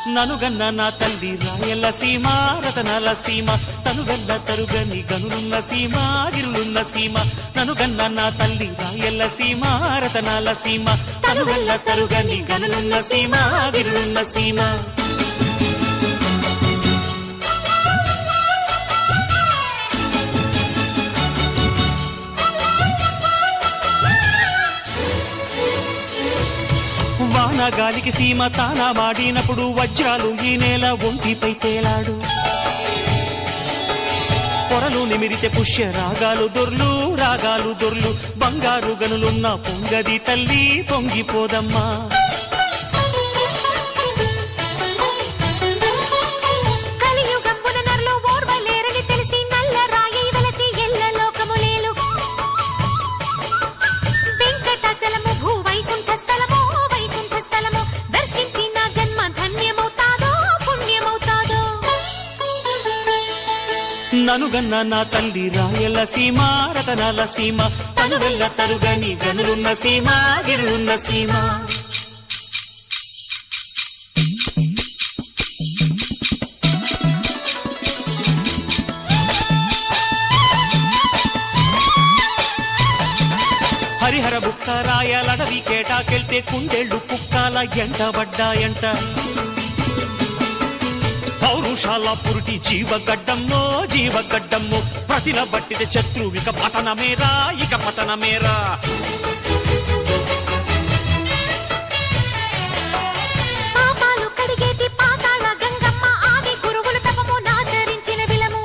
ననుగన్న నా తల్లి రాయల సీమ రతనాల సీమ తనుగల్ల తరుగని గనులున్న సీమ గిరులున్న సీమ ననుగన్న నా తల్లి రాయల సీమ రతనాల సీమ తనుగల్ల తరుగని గనులున్న సీమ గిరులున్న సీమ వానగాలికి సీమ తానా మాడినప్పుడు వజ్రాలు ఈ నేల ఒంటిపై తేలాడు పొరలు నిమిరితే పుష్య రాగాలు దొర్లు బంగారు గనులున్న పొంగది తల్లి పొంగిపోదమ్మా ననుగన్న నా తల్లి రాయల సీమ రతనాల సీమ తనుగల్ల తరుగని గనులున్న సీమ గిరులున్న సీమ హరిహర బుక్క రాయలడవి కేటాకెళ్తే కుండేళ్లు కుక్కాల ఎంటబడ్డాయంట పౌరుషాల పురుటి జీవగడ్డమ్మో ప్రతిల బట్టిద శత్రువు ఇక పతనమేరా పాపాలు కడిగేటి పాతాళ గంగమ్మ ఆది గురువులు తపము నాచరించిన విలము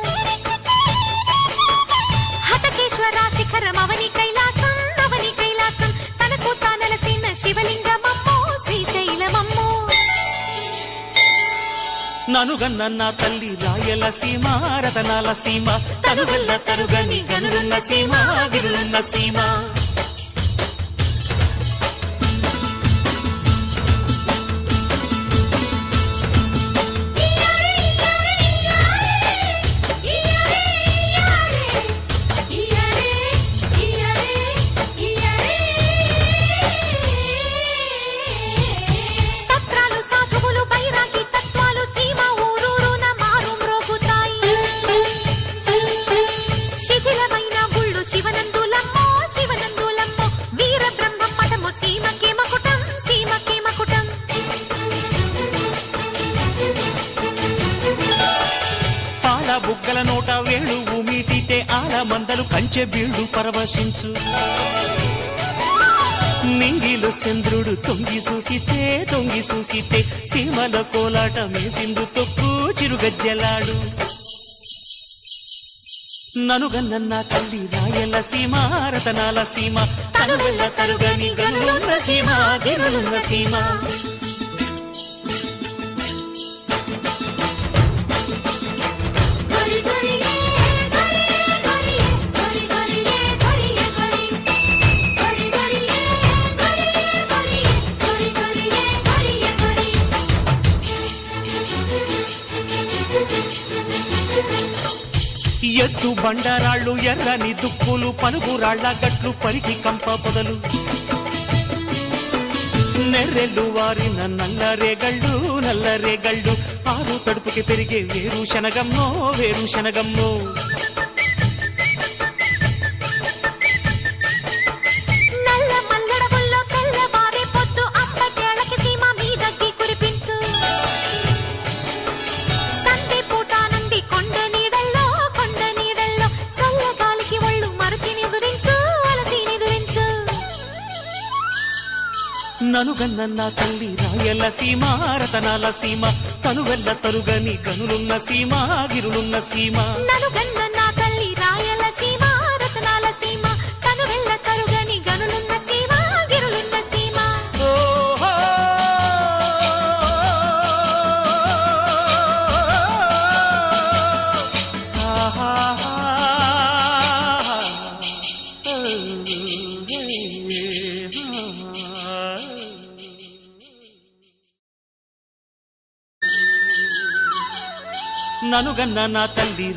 హతకేశ్వర శిఖరం అవని కైలాసం తనకు తానలసిన శివలింగమమ్మో శ్రీశైలమమ్మో ననుగన్న నా తల్లి రాయల సీమ రతనాల సీమ తనుగల్ల తరుగని గనులున్న సీమ గిరులున్న సీమ బుగ్గల నోట వేణువు మీటితే ఆల మందలు కంచె బీళ్లు పరవశించు నింగిలు చంద్రుడు తొంగి చూసితే సీమల కోలాట మేసిందు తొక్కు చిరుగజ్జలాడు ననుగన్న నా తల్లి రాయల సీమ రతనాల సీమ తనుగల్ల తరుగని గనులున్న సీమ గిరులున్న సీమ ఎత్తు బండరాళ్ళు ఎర్రని దుక్కులు పలుగురాళ్ల గట్లు పరికి కంప పొదలు నెర్రెళ్ళు వారిన నల్లరేగళ్ళు ఆరు తడుపుకి పెరిగే వేరుశనగమ్మో ననుగన్న నా తల్లి రాయల సీమ రతనాల సీమ తనువెల్ల తరుగని గనులున్న సీమ గిరులున్న సీమ ననుగన్న నా తల్లి రాయల సీమ రతనాల సీమ తనువెల్ల తరుగని గనులున్న సీమ గిరులున్న సీమ ననుగన్న నా తల్లి